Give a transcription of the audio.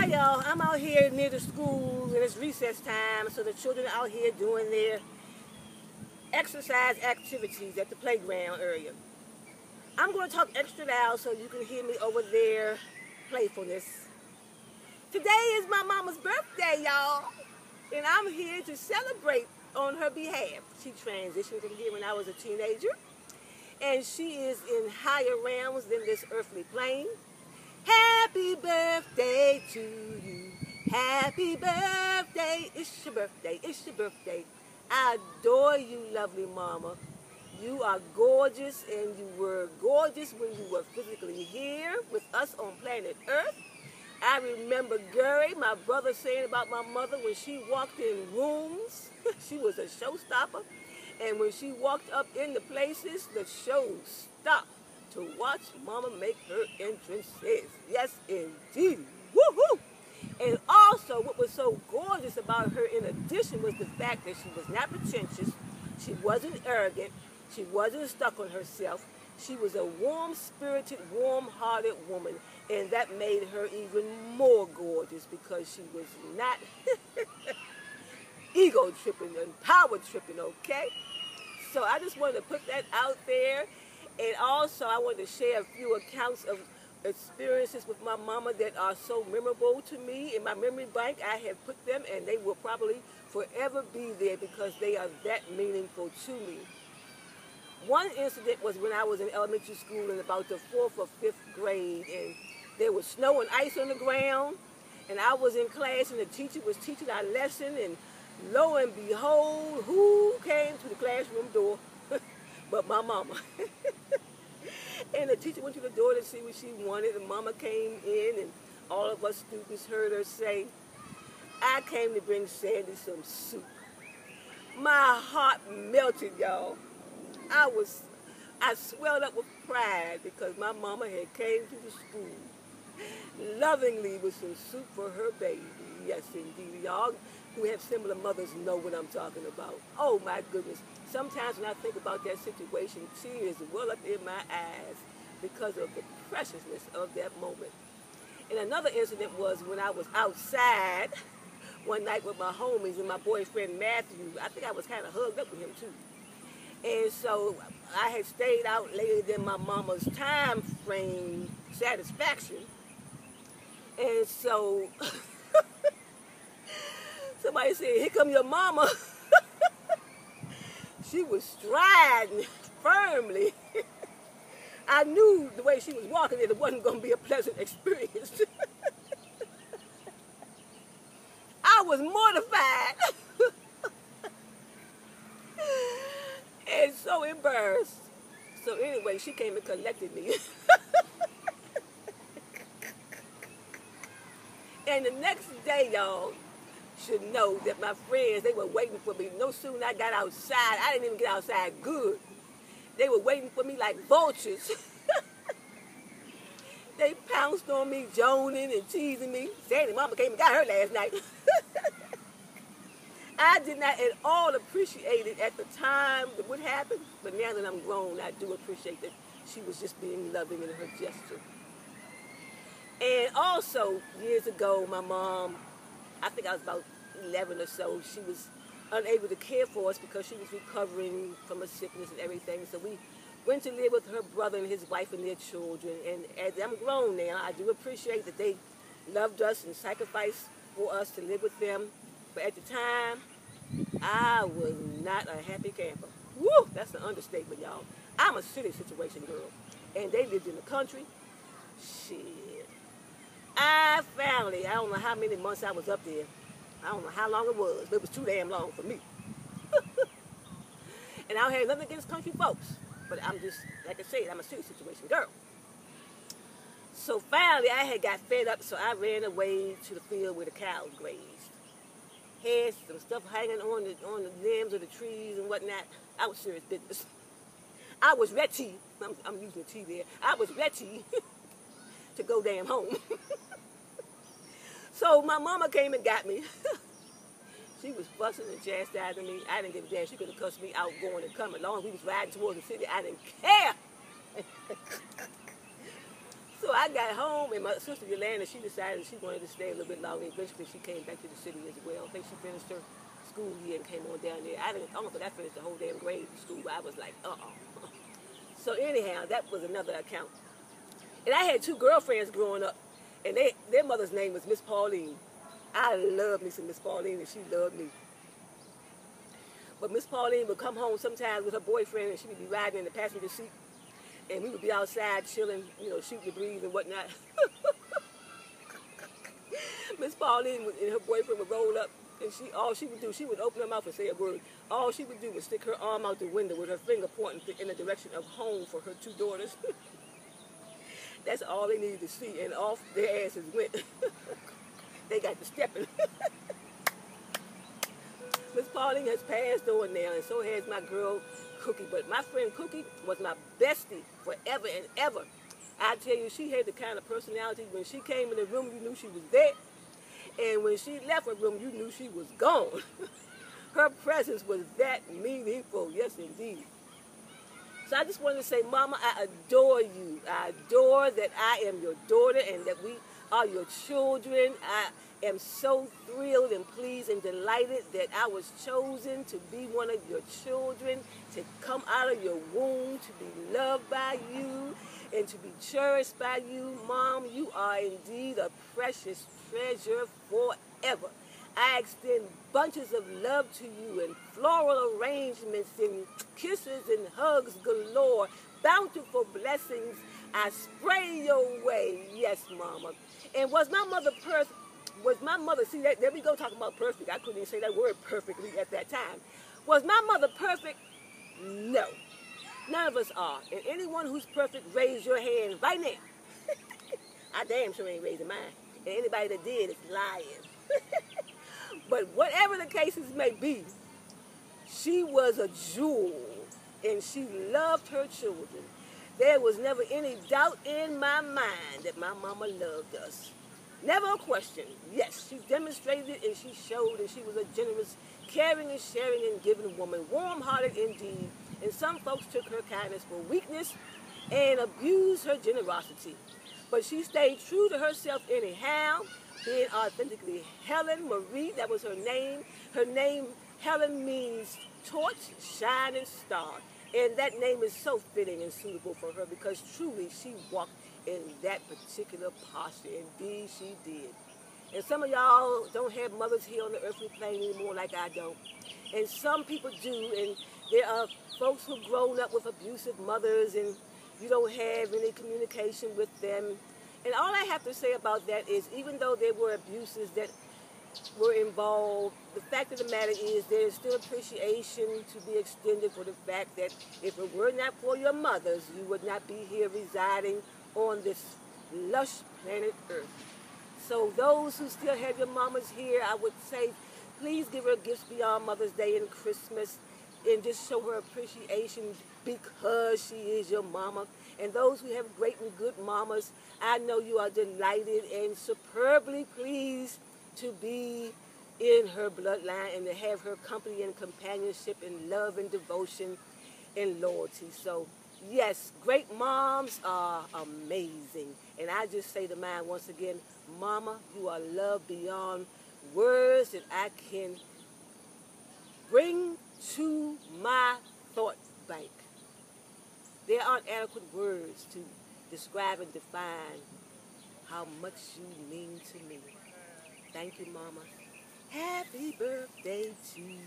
Okay, y'all, I'm out here near the school and it's recess time, so the children are out here doing their exercise activities at the playground area. I'm going to talk extra loud so you can hear me over their playfulness. Today is my mama's birthday, y'all, and I'm here to celebrate on her behalf. She transitioned from here when I was a teenager, and she is in higher realms than this earthly plane. Happy birthday to you. Happy birthday. It's your birthday. It's your birthday. I adore you, lovely mama. You are gorgeous, and you were gorgeous when you were physically here with us on planet Earth. I remember Gary, my brother, saying about my mother when she walked in rooms, she was a showstopper. And when she walked up in the places, the show stopped to watch mama make her entrances. Yes, indeed. Woohoo! And also, what was so gorgeous about her, in addition, was the fact that she was not pretentious, she wasn't arrogant, she wasn't stuck on herself. She was a warm-spirited, warm-hearted woman, and that made her even more gorgeous because she was not ego-tripping and power-tripping, okay? So I just wanted to put that out there. And also, I wanted to share a few accounts of experiences with my mama that are so memorable to me. In my memory bank, I have put them, and they will probably forever be there because they are that meaningful to me. One incident was when I was in elementary school in about the 4th or 5th grade, and there was snow and ice on the ground, and I was in class, and the teacher was teaching our lesson, and lo and behold, who came to the classroom door but my mama? And the teacher went to the door to see what she wanted, and mama came in, and all of us students heard her say, "I came to bring Sandy some soup." My heart melted, y'all. I swelled up with pride because my mama had came to the school lovingly with some soup for her baby. Yes, indeed. Y'all who have similar mothers know what I'm talking about. Oh, my goodness. Sometimes when I think about that situation, tears well up in my eyes because of the preciousness of that moment. And another incident was when I was outside one night with my homies and my boyfriend Matthew. I think I was kind of hugged up with him, too. And so I had stayed out later than my mama's time frame satisfaction. And so somebody said, "Here come your mama." She was striding firmly. I knew the way she was walking that it wasn't going to be a pleasant experience. I was mortified and so embarrassed. So anyway, she came and collected me. And the next day, y'all should know that my friends, they were waiting for me. No sooner I got outside, I didn't even get outside good. They were waiting for me like vultures. They pounced on me, joning and teasing me. Sandy, mama came and got her last night. I did not at all appreciate it at the time that what happened, but now that I'm grown, I do appreciate that she was just being loving in her gesture. And also, years ago, my mom, I think I was about 11 or so, she was unable to care for us because she was recovering from a sickness and everything. So we went to live with her brother and his wife and their children. And as I'm grown now, I do appreciate that they loved us and sacrificed for us to live with them. But at the time, I was not a happy camper. Woo, that's an understatement, y'all. I'm a city situation girl. And they lived in the country. Shit. I don't know how many months I was up there. I don't know how long it was, but it was too damn long for me. And I don't have nothing against country folks, but I'm just, like I said, I'm a city situation girl. So finally, I had got fed up, so I ran away to the field where the cows grazed. Had some stuff hanging on the limbs of the trees and whatnot. I was serious business. I was ready. I'm using the T there. I was ready to go damn home. So my mama came and got me. She was fussing and chastising me. I didn't give a damn. She could have cussed me out going and coming. As long as we was riding towards the city, I didn't care. So I got home, and my sister Yolanda, she decided she wanted to stay a little bit longer. Eventually, she came back to the city as well. I think she finished her school year and came on down there. I don't think I finished the whole damn grade in school, but I was like, So anyhow, that was another account. And I had two girlfriends growing up, and their mother's name was Miss Pauline. I loved me some Miss Pauline, and she loved me. But Miss Pauline would come home sometimes with her boyfriend, and she would be riding in the passenger seat, and we would be outside chilling, shooting the breeze and whatnot. Miss Pauline and her boyfriend would roll up, and all she would do, she would open her mouth and say a word. All she would do was stick her arm out the window with her finger pointing in the direction of home for her two daughters. That's all they needed to see, and off their asses went. They got to stepping. Miss Pauline has passed on now, and so has my girl Cookie. But my friend Cookie was my bestie forever and ever. I tell you, she had the kind of personality, when she came in the room, you knew she was there. And when she left her room, you knew she was gone. Her presence was that meaningful, yes indeed. So I just wanted to say, Mama, I adore you. I adore that I am your daughter and that we are your children. I am so thrilled and pleased and delighted that I was chosen to be one of your children, to come out of your womb, to be loved by you, and to be cherished by you. Mom, you are indeed a precious treasure forever. I extend bunches of love to you and floral arrangements and kisses and hugs galore. Bountiful blessings I spray your way. Yes, Mama. And was my mother perfect? Was my mother, see, there we go talking about perfect. I couldn't even say that word perfectly at that time. Was my mother perfect? No. None of us are. And anyone who's perfect, raise your hand right now. I damn sure ain't raising mine. And anybody that did is lying. But whatever the cases may be, she was a jewel, and she loved her children. There was never any doubt in my mind that my mama loved us. Never a question. Yes, she demonstrated it, and she showed, and she was a generous, caring and sharing and giving woman, warm-hearted indeed. And some folks took her kindness for weakness and abused her generosity. But she stayed true to herself anyhow, being authentically Helen Marie. That was her name. Her name, Helen, means torch, shining star. And that name is so fitting and suitable for her because truly she walked in that particular posture. Indeed, she did. And some of y'all don't have mothers here on the earthly plane anymore like I don't. And some people do, and there are folks who've grown up with abusive mothers and you don't have any communication with them. And all I have to say about that is, even though there were abuses that were involved, the fact of the matter is there is still appreciation to be extended for the fact that if it were not for your mothers, you would not be here residing on this lush planet Earth. So those who still have your mamas here, I would say, please give her gifts beyond Mother's Day and Christmas and just show her appreciation because she is your mama. And those who have great and good mamas, I know you are delighted and superbly pleased to be in her bloodline and to have her company and companionship and love and devotion and loyalty. So, yes, great moms are amazing. And I just say to mine once again, Mama, you are loved beyond words that I can bring to my thought bank. There aren't adequate words to describe and define how much you mean to me. Thank you, Mama. Happy birthday to you.